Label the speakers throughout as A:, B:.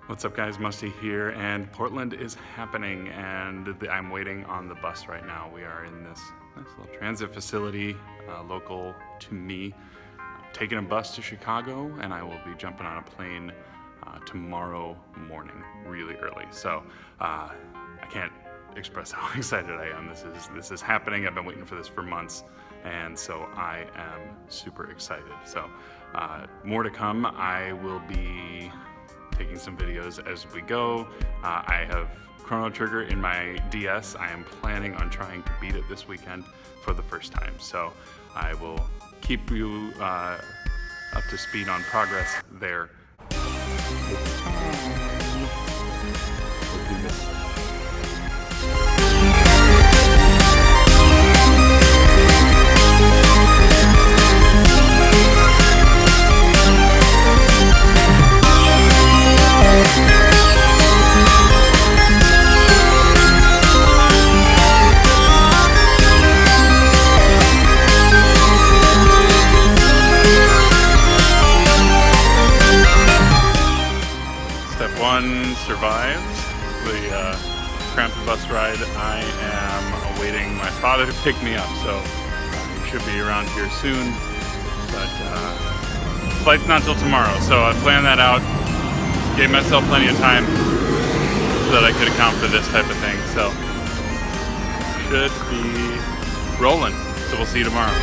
A: What's up guys, Musty here, and Portland is happening, and I'm waiting on the bus right now. We are in this nice little transit facility, local to me. I'm taking a bus to Chicago, and I will be jumping on a plane tomorrow morning, really early. So I can't express how excited I am. This is happening. I've been waiting for this for months, and so I am super excited. So more to come. I will be taking some videos as we go. I have Chrono Trigger in my DS. I am planning on trying to beat it this weekend for the first time. So I will keep you up to speed on progress there. Survived the cramped bus ride. I am awaiting my father to pick me up, so he should be around here soon. But flight's not till tomorrow, so I planned that out. Gave myself plenty of time so that I could account for this type of thing. So should be rolling. So we'll see you tomorrow.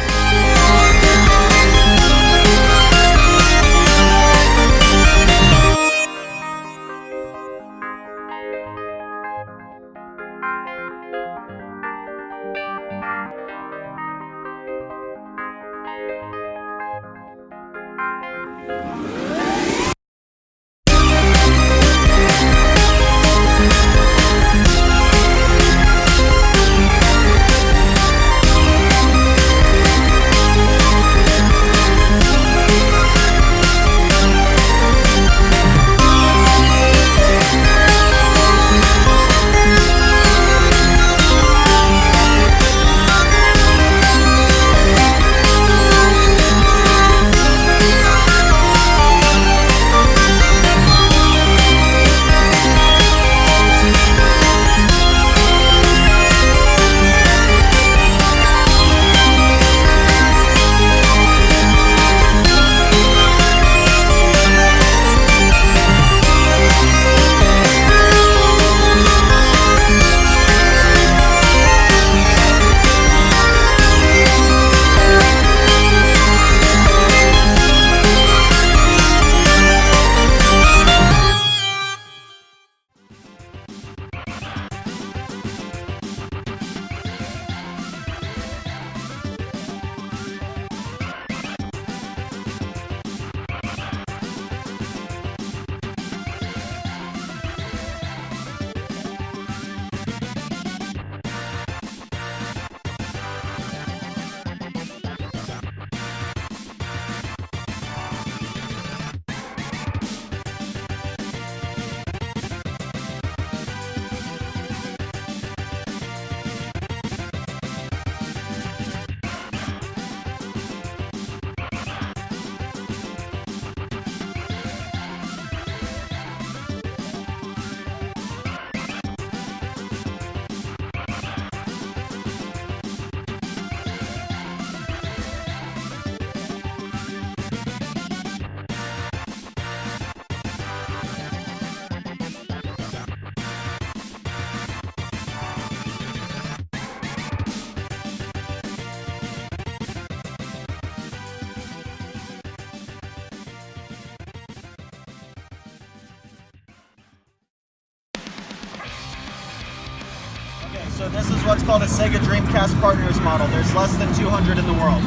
B: So this is what's called a Sega Dreamcast Partners model. There's less than 200 in the world.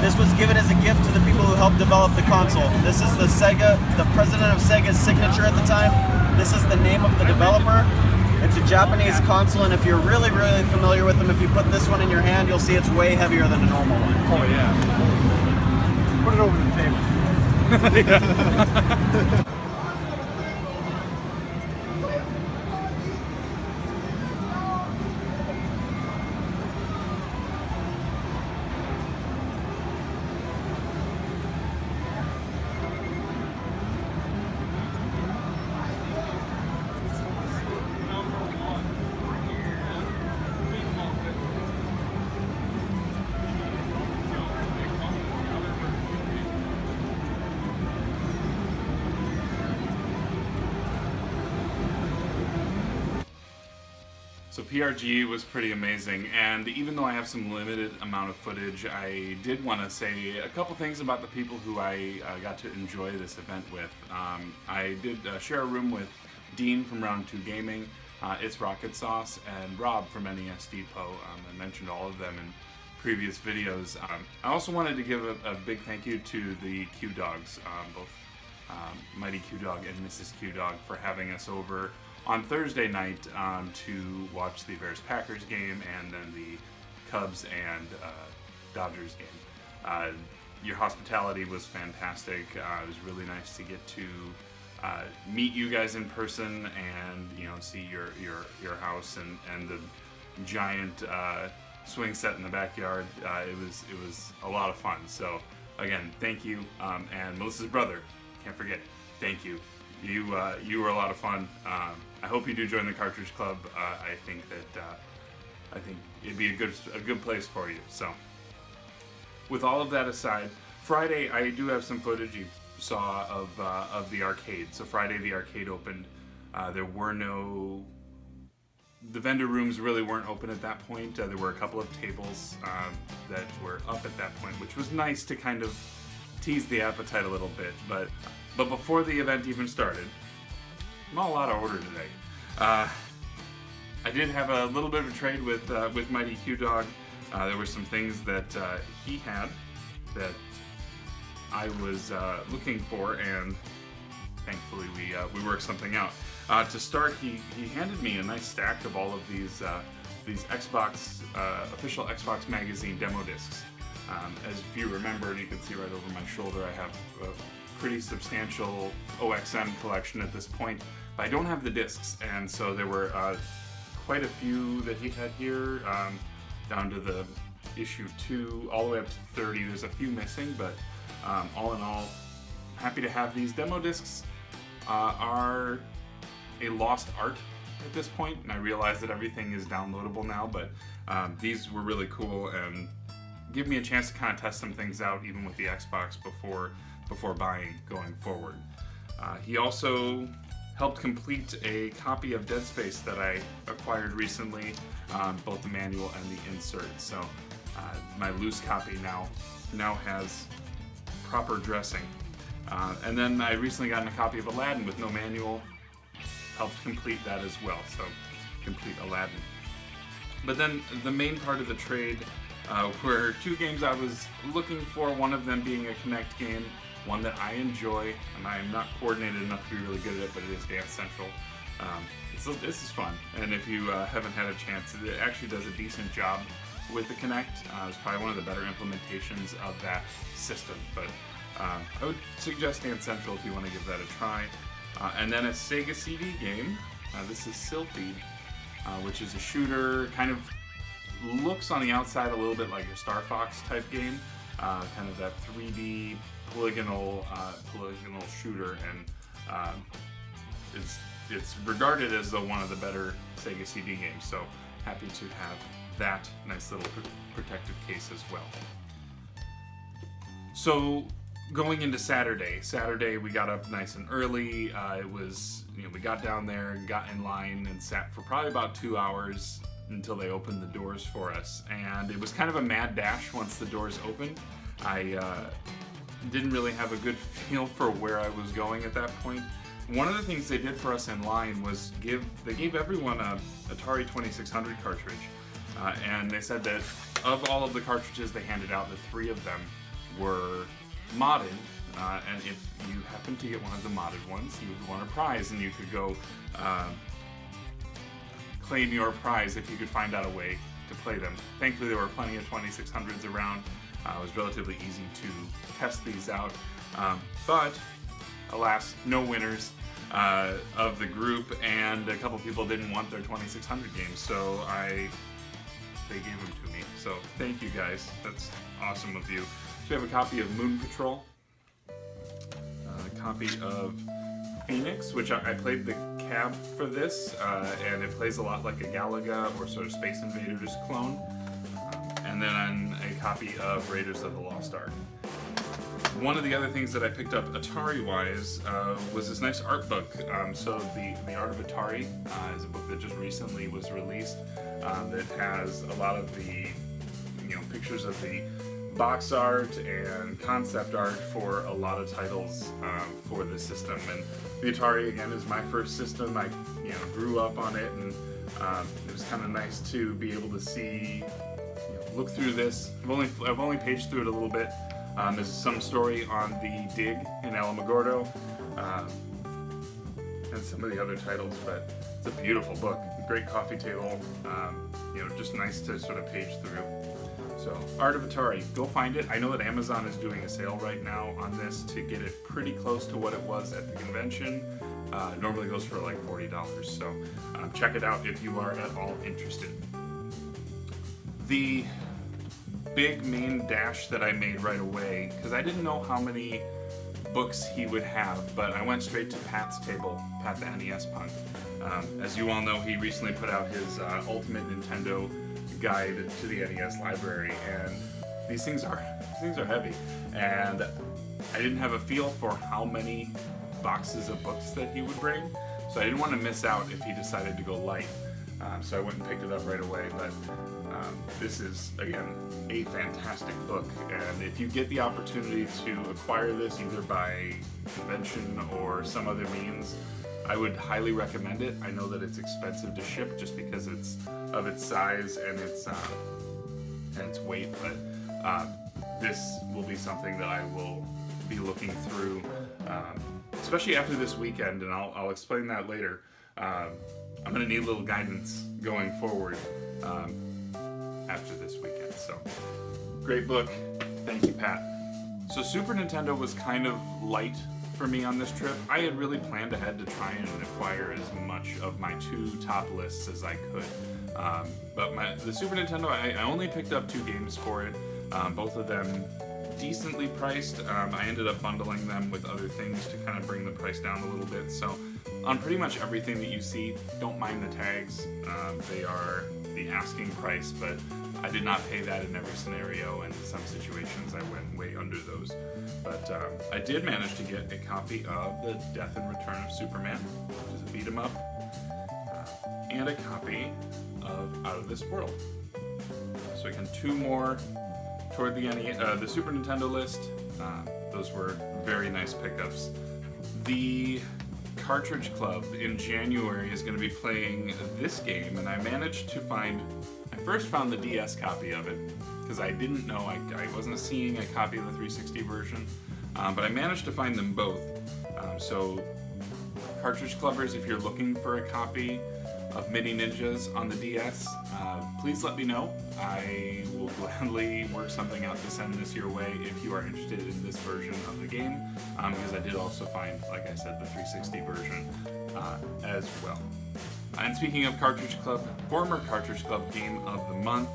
B: This was given as a gift to the people who helped develop the console. This is the president of Sega's signature at the time. This is the name of the developer. It's a Japanese console, and if you're really, really familiar with them, if you put this one in your hand, you'll see it's way heavier than a normal one.
C: Oh yeah. Put it over the table.
A: So PRGE was pretty amazing, and even though I have some limited amount of footage, I did want to say a couple things about the people who I got to enjoy this event with. I did share a room with Dean from Round 2 Gaming, It's Rocket Sauce, and Rob from NES Depot. I mentioned all of them in previous videos. I also wanted to give a big thank you to the Q Dogs, both Mighty Q Dog and Mrs. Q Dog, for having us over on Thursday night to watch the Bears-Packers game and then the Cubs and Dodgers game. Your hospitality was fantastic. It was really nice to get to meet you guys in person and see your house and the giant swing set in the backyard. It was a lot of fun. So again, thank you. And Melissa's brother, can't forget, thank you. You were a lot of fun. I hope you do join the Cartridge Club. I think it'd be a good place for you. So, with all of that aside, Friday I do have some footage you saw of the arcade. So Friday the arcade opened. The vendor rooms really weren't open at that point. There were a couple of tables that were up at that point, which was nice to kind of tease the appetite a little bit. But before the event even started, I'm all out of order today. I did have a little bit of a trade with Mighty Q Dog. There were some things that he had that I was looking for, and thankfully we worked something out. To start, he handed me a nice stack of all of these Xbox official Xbox magazine demo discs. As if you remember, and you can see right over my shoulder, I have a pretty substantial OXM collection at this point, but I don't have the discs, and so there were quite a few that he had here, down to the issue 2, all the way up to 30. There's a few missing, but all in all, happy to have these. Demo discs are a lost art at this point, and I realize that everything is downloadable now, but these were really cool and give me a chance to kind of test some things out, even with the Xbox, before buying going forward. He also helped complete a copy of Dead Space that I acquired recently, both the manual and the insert. So my loose copy now has proper dressing. And then I recently gotten a copy of Aladdin with no manual, helped complete that as well. So complete Aladdin. But then the main part of the trade were two games I was looking for, one of them being a Kinect game, one that I enjoy, and I am not coordinated enough to be really good at it, but it is Dance Central. This is fun, and if you haven't had a chance, it actually does a decent job with the Kinect. It's probably one of the better implementations of that system, but I would suggest Dance Central if you want to give that a try. And then a Sega CD game. This is Sylphid, which is a shooter, kind of looks on the outside a little bit like a Star Fox type game, kind of that 3D polygonal shooter, and it's regarded as one of the better Sega CD games. So happy to have that nice little protective case as well. So going into Saturday we got up nice and early. It was, we got down there and got in line and sat for probably about 2 hours until they opened the doors for us, and it was kind of a mad dash once the doors opened. I didn't really have a good feel for where I was going at that point. One of the things they did for us in line was they gave everyone a Atari 2600 cartridge, and they said that of all of the cartridges they handed out, the 3 of them were modded, and if you happened to get one of the modded ones, you would win a prize, and you could go claim your prize if you could find out a way to play them. Thankfully, there were plenty of 2600s around. It was relatively easy to test these out, but alas, no winners of the group, and a couple people didn't want their 2600 games, so they gave them to me. So thank you guys, that's awesome of you. So we have a copy of Moon Patrol, a copy of Phoenix, which I played the cab for this, and it plays a lot like a Galaga or sort of Space Invaders clone. And then a copy of Raiders of the Lost Ark. One of the other things that I picked up Atari-wise was this nice art book. So the Art of Atari is a book that just recently was released that has a lot of the pictures of the box art and concept art for a lot of titles for the system. And the Atari, again, is my first system. I grew up on it, and it was kind of nice to be able to see, look through this. I've only paged through it a little bit. There's some story on the dig in Alamogordo and some of the other titles, but it's a beautiful book. Great coffee table, just nice to sort of page through. So, Art of Atari, go find it. I know that Amazon is doing a sale right now on this to get it pretty close to what it was at the convention. It normally goes for like $40, so check it out if you are at all interested. The big main dash that I made right away, because I didn't know how many books he would have, but I went straight to Pat's table, Pat the NES Punk. As you all know, he recently put out his Ultimate Nintendo Guide to the NES Library, and these things are heavy, and I didn't have a feel for how many boxes of books that he would bring, so I didn't want to miss out if he decided to go light. So I went and picked it up right away, but this is, again, a fantastic book, and if you get the opportunity to acquire this either by convention or some other means, I would highly recommend it. I know that it's expensive to ship just because of its size and its weight, but this will be something that I will be looking through, especially after this weekend, and I'll explain that later. I'm going to need a little guidance going forward after this weekend. So, great book. Thank you, Pat. So Super Nintendo was kind of light for me on this trip. I had really planned ahead to try and acquire as much of my 2 top lists as I could. But the Super Nintendo, I only picked up 2 games for it, both of them decently priced. I ended up bundling them with other things to kind of bring the price down a little bit. So on pretty much everything that you see, don't mind the tags. They are the asking price, but I did not pay that in every scenario, and in some situations I went way under those. But I did manage to get a copy of The Death and Return of Superman, which is a beat 'em up, and a copy of Out of This World. So again, 2 more toward the Super Nintendo list. Those were very nice pickups. The Cartridge Club in January is going to be playing this game, and I managed to first found the DS copy of it, because I didn't know, I wasn't seeing a copy of the 360 version, but I managed to find them both. So Cartridge Clubbers, if you're looking for a copy of Mini Ninjas on the DS, please let me know. I will gladly work something out to send this your way if you are interested in this version of the game, because I did also find, like I said, the 360 version as well. And speaking of Cartridge Club, former Cartridge Club Game of the Month.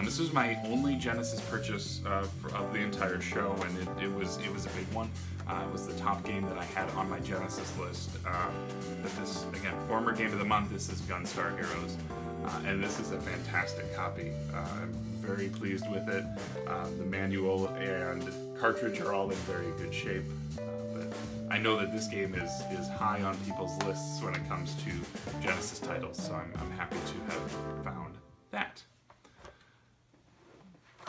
A: This was my only Genesis purchase of the entire show, and it was a big one. It was the top game that I had on my Genesis list. But this, again, former Game of the Month, this is Gunstar Heroes. And this is a fantastic copy. I'm very pleased with it. The manual and cartridge are all in very good shape. But I know that this game is high on people's lists when it comes to Genesis titles, so I'm happy to have found that.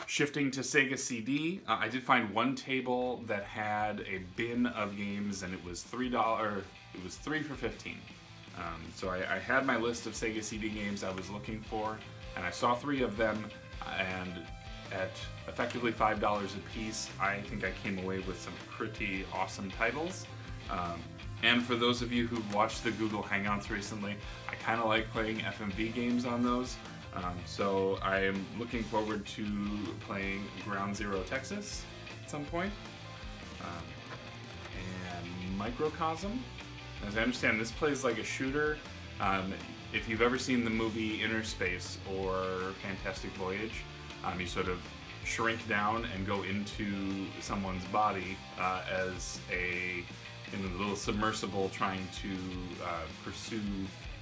A: Shifting to Sega CD, I did find one table that had a bin of games, and it was $3. It was 3 for $15. So I had my list of Sega CD games I was looking for, and I saw 3 of them, and at effectively $5 a piece, I think I came away with some pretty awesome titles. And for those of you who've watched the Google Hangouts recently, I kind of like playing FMV games on those. So I am looking forward to playing Ground Zero Texas at some point. And Microcosm. As I understand, this plays like a shooter. If you've ever seen the movie Inner Space or Fantastic Voyage, you sort of shrink down and go into someone's body as in a little submersible trying to pursue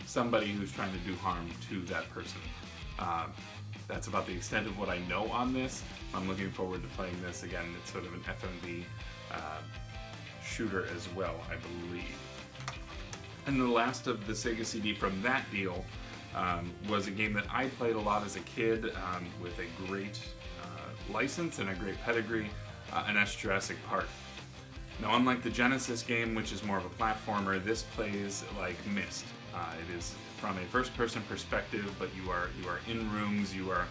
A: somebody who's trying to do harm to that person. That's about the extent of what I know on this. I'm looking forward to playing this again. It's sort of an FMV shooter as well, I believe. And the last of the Sega CD from that deal was a game that I played a lot as a kid with a great license and a great pedigree, and that's Jurassic Park. Now, unlike the Genesis game, which is more of a platformer, this plays like Myst. It is from a first-person perspective, but you are in rooms, you are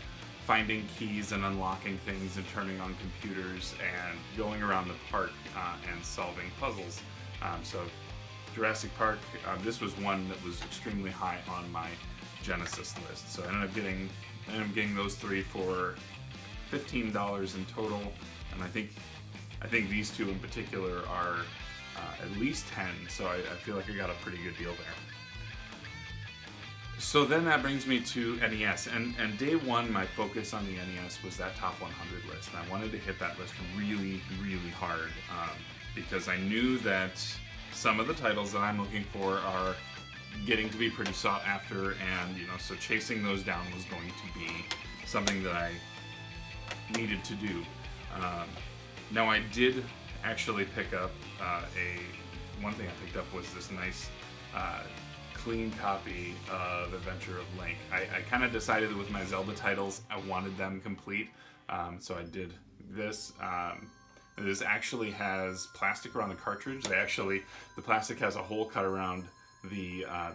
A: finding keys and unlocking things and turning on computers and going around the park and solving puzzles. So Jurassic Park, this was one that was extremely high on my Genesis list. So I ended up getting those three for $15 in total, and I think these two in particular are at least 10, so I feel like I got a pretty good deal there. So then that brings me to NES, and day one my focus on the NES was that top 100 list, and I wanted to hit that list really, really hard because I knew that some of the titles that I'm looking for are getting to be pretty sought after, and so chasing those down was going to be something that I needed to do. Now I did actually pick up one thing I picked up was this nice clean copy of Adventure of Link. I kind of decided that with my Zelda titles I wanted them complete, so I did this. This actually has plastic around the cartridge. The plastic has a hole cut around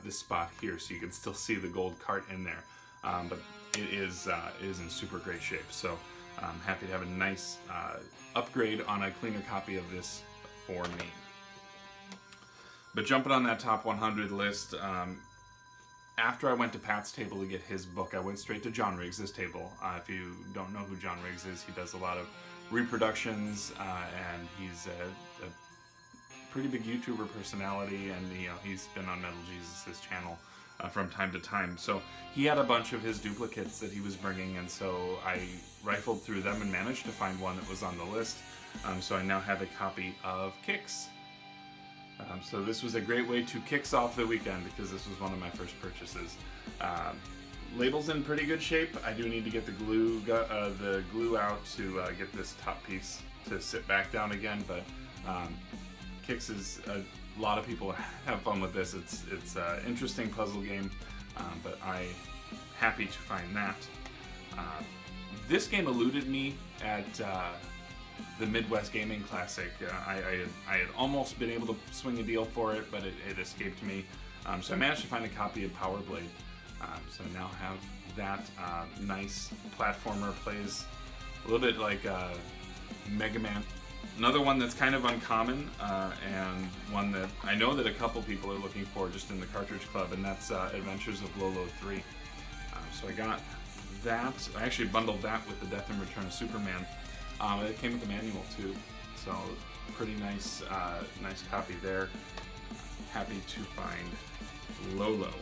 A: this spot here, so you can still see the gold cart in there. But it is in super great shape. So I'm happy to have a nice upgrade on a cleaner copy of this for me. But jumping on that top 100 list, after I went to Pat's table to get his book, I went straight to John Riggs' table. If you don't know who John Riggs is, he does a lot of reproductions, and he's a pretty big YouTuber personality, and he's been on Metal Jesus' channel from time to time. So he had a bunch of his duplicates that he was bringing, and so I rifled through them and managed to find one that was on the list. So I now have a copy of Kicks. So this was a great way to kicks off the weekend because this was one of my first purchases. Label's in pretty good shape. I do need to get the glue out to get this top piece to sit back down again, but Kicks is a lot of people have fun with this. It's an interesting puzzle game, but I'm happy to find that. This game eluded me at the Midwest Gaming Classic. I had almost been able to swing a deal for it, but it escaped me. So I managed to find a copy of Power Blade. So I now have that nice platformer. Plays a little bit like Mega Man. Another one that's kind of uncommon, and one that I know that a couple people are looking for just in the Cartridge Club, and that's Adventures of LOLO 3. So I got that. I actually bundled that with the Death and Return of Superman. It came with the manual too, so pretty nice, nice copy there. Happy to find LOLO.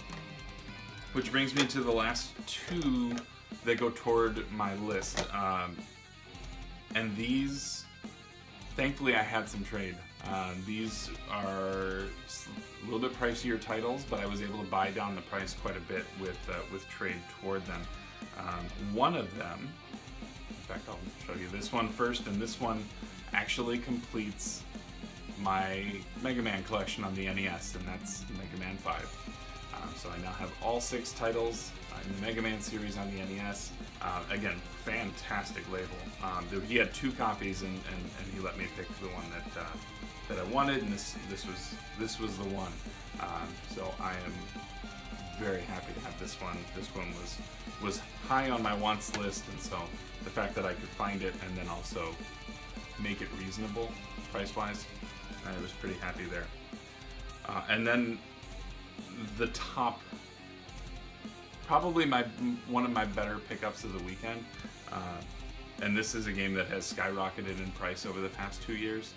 A: Which brings me to the last two that go toward my list, and these, thankfully I had some trade. These are a little bit pricier titles, but I was able to buy down the price quite a bit with trade toward them. One of them, in fact I'll show you this one first, and this one actually completes my Mega Man collection on the NES, and that's Mega Man 5. So I now have all 6 titles in the Mega Man series on the NES. Again, fantastic label. He had 2 copies, and he let me pick the one that I wanted, and this was the one. So I am very happy to have this one. This one was high on my wants list, and so the fact that I could find it and then also make it reasonable price-wise, I was pretty happy there. And then the top, probably one of my better pickups of the weekend, and this is a game that has skyrocketed in price over the past 2 years.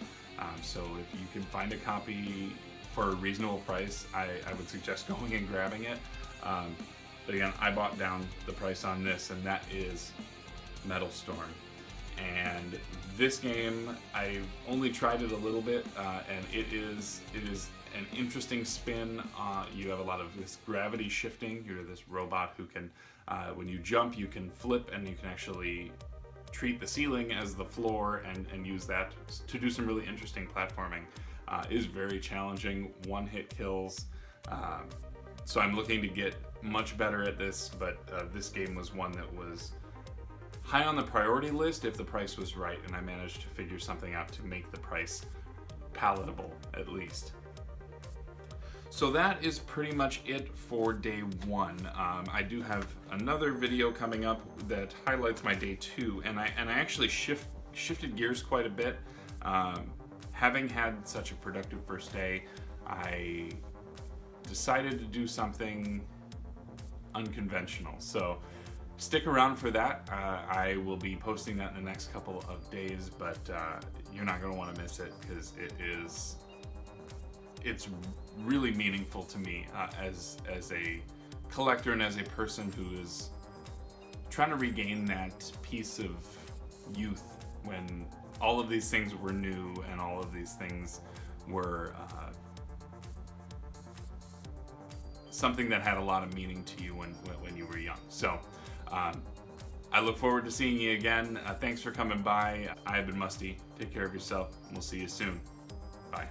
A: So if you can find a copy for a reasonable price, I would suggest going and grabbing it. But again, I bought down the price on this, and that is Metal Storm. And this game, I've only tried it a little bit, and it is an interesting spin. You have a lot of this gravity shifting. You're this robot who can, when you jump, you can flip, and you can actually treat the ceiling as the floor and use that to do some really interesting platforming is very challenging. One-hit kills. So I'm looking to get much better at this, but this game was one that was high on the priority list if the price was right, and I managed to figure something out to make the price palatable, at least. So that is pretty much it for day one. I do have another video coming up that highlights my day two, and I actually shifted gears quite a bit. Having had such a productive first day, I decided to do something unconventional. So stick around for that. I will be posting that in the next couple of days, but you're not going to want to miss it because it's really meaningful to me as a collector and as a person who is trying to regain that piece of youth when all of these things were new and all of these things were something that had a lot of meaning to you when you were young. So I look forward to seeing you again. Thanks for coming by. I have been Musty. Take care of yourself, and we'll see you soon. Bye.